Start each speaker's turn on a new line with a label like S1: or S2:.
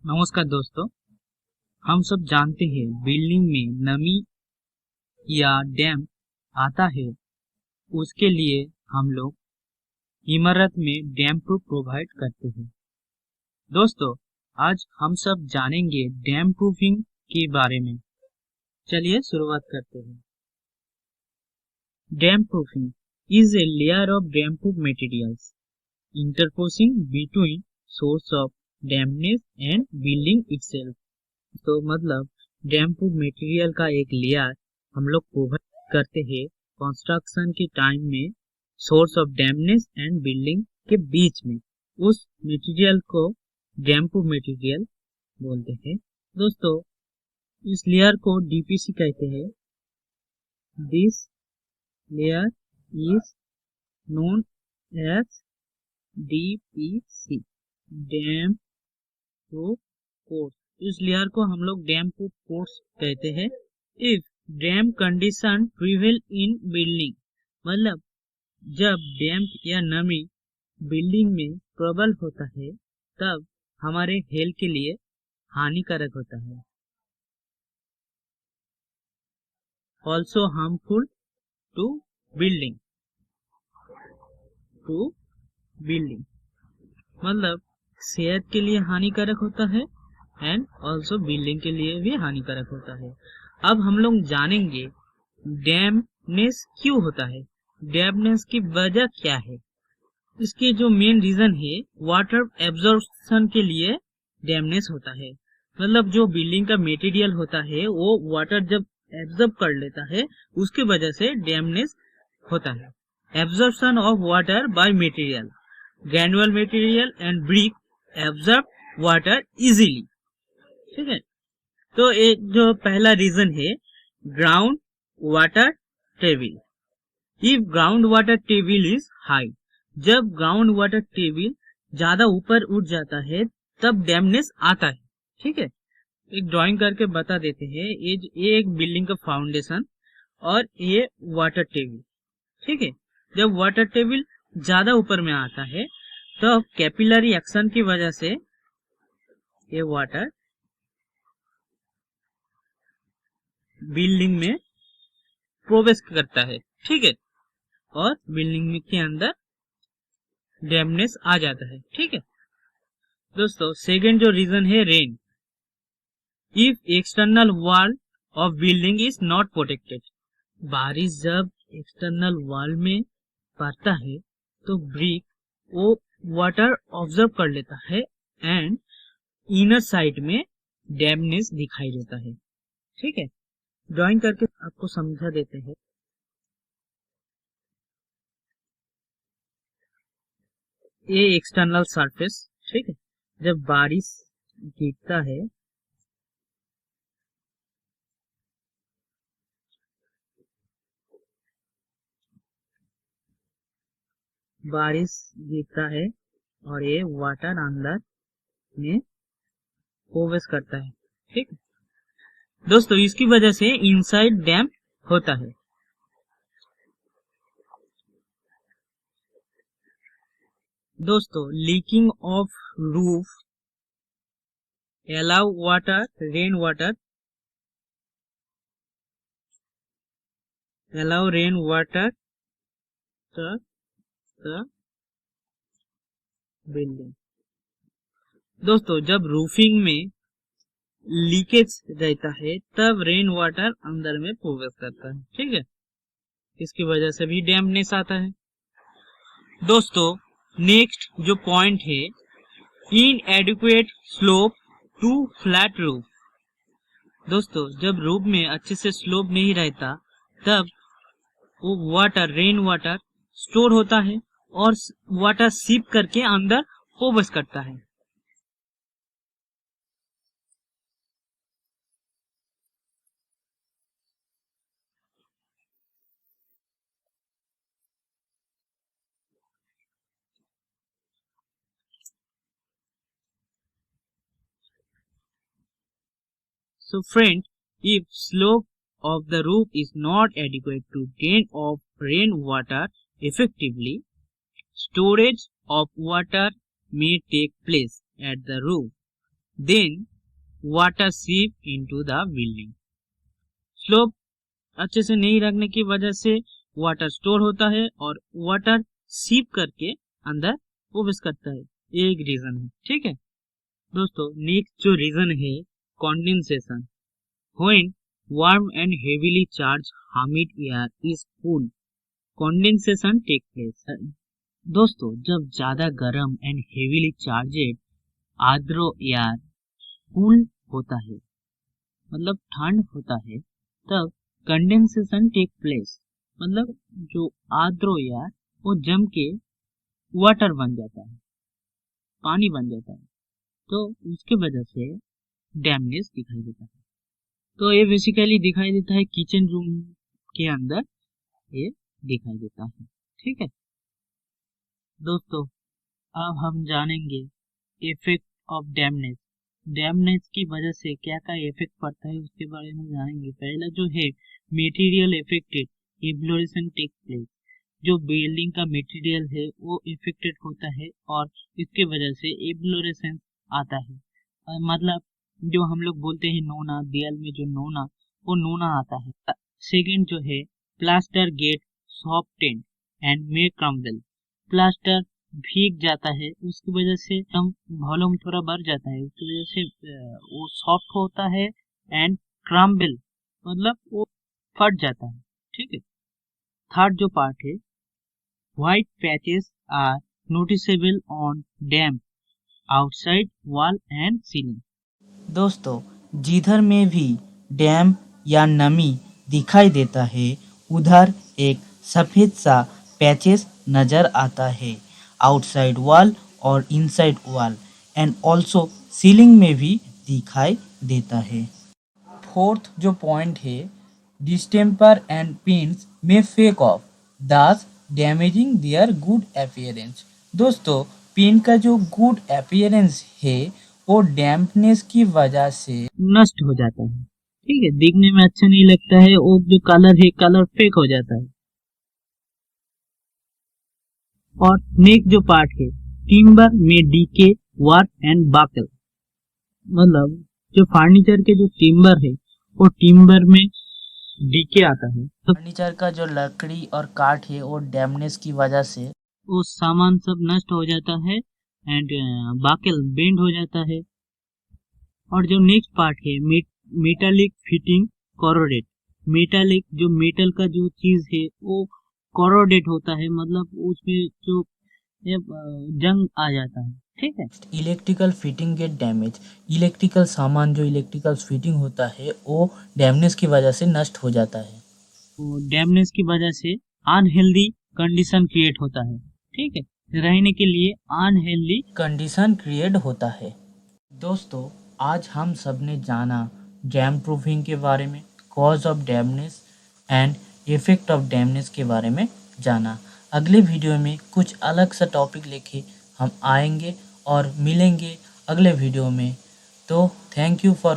S1: नमस्कार दोस्तों। हम सब जानते हैं बिल्डिंग में नमी या डैम्प आता है, उसके लिए हम लोग इमारत में डैम्प प्रूफ प्रोवाइड करते हैं। दोस्तों, आज हम सब जानेंगे डैम्प प्रूफिंग के बारे में। चलिए शुरुआत करते हैं। Damp proofing is a layer of damp proof materials interposing between source of dampness and building itself. तो मतलब डैम्प प्रूफ मटेरियल का एक लेयर हम लोग प्रोवाइड करते हैं कंस्ट्रक्शन के टाइम में source of dampness and building के बीच में। उस मटेरियल को डैम्प प्रूफ मटेरियल बोलते हैं। दोस्तों, इस लेयर को डीपीसी कहते हैं। This layer is known as DPC, damp proof course. इस लेयर को हम लोग डैम्प प्रूफ कोर्स कहते हैं। If damp condition prevail in building, मतलब जब डैम्प या नमी बिल्डिंग में प्रबल होता है तब हमारे हेल्थ के लिए हानिकारक होता है। ऑल्सो हार्मफुल टू बिल्डिंग मतलब सेहत के लिए हानिकारक होता है एंड ऑल्सो बिल्डिंग के लिए भी हानिकारक होता है। अब हम लोग जानेंगे डैम्पनेस क्यों होता है, डैम्पनेस की वजह क्या है। इसके जो मेन रीजन है, वाटर एब्जॉर्प्शन के लिए डैम्पनेस होता है। मतलब जो बिल्डिंग का मटेरियल होता है वो वाटर जब एब्जॉर्ब कर लेता है, उसकी वजह से डैम्पनेस होता है। Absorption of water by material, granule material and brick absorb water easily. ठीक है, तो एक जो पहला रीजन है ground water table. If ground water table is high, जब ग्राउंड वाटर टेबल ज्यादा ऊपर उठ जाता है तब डैम्पनेस आता है। ठीक है, एक ड्राइंग करके बता देते हैं। ये एक बिल्डिंग का फाउंडेशन और ये वाटर टेबल। ठीक है, जब वाटर टेबल ज्यादा ऊपर में आता है तो कैपिलरी एक्शन की वजह से ये वाटर बिल्डिंग में प्रवेश करता है। ठीक है, और बिल्डिंग के अंदर डैम्पनेस आ जाता है। ठीक है दोस्तों, सेकंड जो रीजन है rain. If external wall of building is not protected, बारिश जब एक्सटर्नल वॉल में पड़ता है तो ब्रिक वो वाटर ऑब्जर्व कर लेता है एंड इनर साइड में डैम्पनेस दिखाई देता है। ठीक है, ड्राइंग करके आपको समझा देते हैं। ये एक्सटर्नल सरफेस, ठीक है, जब बारिश गिरता है और ये वाटर अंदर में प्रवेश करता है। ठीक है दोस्तों, इसकी वजह से इनसाइड डैम्प होता है। दोस्तों, leaking of roof allow rain water to the building। दोस्तों, जब रूफिंग में लीकेज रहता है तब रेन वाटर अंदर में प्रवेश करता है। ठीक है, इसकी वजह से भी डैम्पनेस आता है। दोस्तों, नेक्स्ट जो पॉइंट है inadequate slope to flat roof. दोस्तों, जब रूफ में अच्छे से स्लोप नहीं रहता तब वो वाटर रेन वाटर स्टोर होता है और वाटर सीप करके अंदर प्रवेश करता है। So friend, if slope of the roof is not adequate to drain off rainwater effectively, storage of water may take place at the roof then water seep into the building. Slope अच्छे से नहीं रखने की वजह से water store होता है और वाटर सीप करके अंदर प्रवेश करता है। ये एक रीजन है, ठीक है दोस्तों। नेक्स्ट जो रीजन है condensation. When warm and heavily charge humid air is cooled, condensation take place. दोस्तों जब ज्यादा गर्म एंड हेवीली चार्जेड आर्द्र एयर कूल होता है, मतलब ठंड होता है, तब कंडेंसेशन टेक प्लेस, मतलब जो आर्द्र एयर वो जम के वाटर बन जाता है, पानी बन जाता है, तो उसके वजह से डैमनेस दिखाई देता है। तो ये बेसिकली दिखाई देता है किचन रूम के अंदर, ये दिखाई देता है, ठीक है दोस्तों। अब हम जानेंगे इफेक्ट ऑफ डैमनेस। डैमनेस की वजह से क्या क्या इफेक्ट पड़ता है उसके बारे में जानेंगे। पहला जो है मटेरियल इफेक्टेड, इफ्लोरेशन टेक प्लेस। जो बिल्डिंग का मटेरियल है वो इफेक्टेड होता है और इसके वजह से इफ्लोरेसेंस आता है। मतलब जो हम लोग बोलते हैं नोना, दीवार में जो नोना, वो नोना आता है। सेकंड जो है plaster get softened and may crumble. Plaster भीग जाता है, उसकी वजह से हम वॉल्यूम थोड़ा बढ़ जाता है, उसकी वजह से वो सॉफ्ट होता है एंड क्रम्बल मतलब वो फट जाता है, ठीक है। थर्ड जो पार्ट है white patches are noticeable on damp outside wall and ceiling. दोस्तों जिधर में भी डैम या नमी दिखाई देता है उधर एक सफ़ेद सा पैचेस नज़र आता है आउटसाइड वॉल और inside wall and also ceiling में भी दिखाई देता है। फोर्थ जो पॉइंट है डिस्टेम्पर एंड पिंस में फेक ऑफ दस डैमेजिंग देयर गुड अपीयरेंस। दोस्तों पिन का जो गुड अपीयरेंस है वो डैम्पनेस की वजह से नष्ट हो जाता है, ठीक है, दिखने में अच्छा नहीं लगता है, वो जो कलर है कलर फेक हो जाता है। और नेक्स्ट जो पार्ट है टिम्बर में डीके वार्प एंड बाकल, मतलब जो फर्नीचर के जो टिम्बर है वो टिम्बर में डीके आता है। तो फर्नीचर का जो लकड़ी और काठ है वो डैमेज की वजह से वो सामान सब नष्ट हो जाता है एंड बाकल बेंड हो जाता है। और जो नेक्स्ट पार्ट है मेटालिक फिटिंग कोरोडेट। मेटालिक जो मेटल का जो चीज है वो कोरोडेट होता है, मतलब उसमें जो जंग आ जाता है, ठीक है। Electrical fitting gate damage. Electrical सामान जो इलेक्ट्रिकल फिटिंग होता है वो डैमेज की वजह से नष्ट हो जाता है। डैमेज की वजह से अनहेल्दी कंडीशन क्रिएट होता है, ठीक है, रहने के लिए अनहेल्दी कंडीशन क्रिएट होता है। दोस्तों आज हम सब ने जाना डैम प्रूफिंग के बारे में, cause of damage and effect of damage के बारे में जाना। अगले वीडियो में कुछ अलग सा टॉपिक लेके हम आएंगे और मिलेंगे अगले वीडियो में। तो थैंक यू फॉर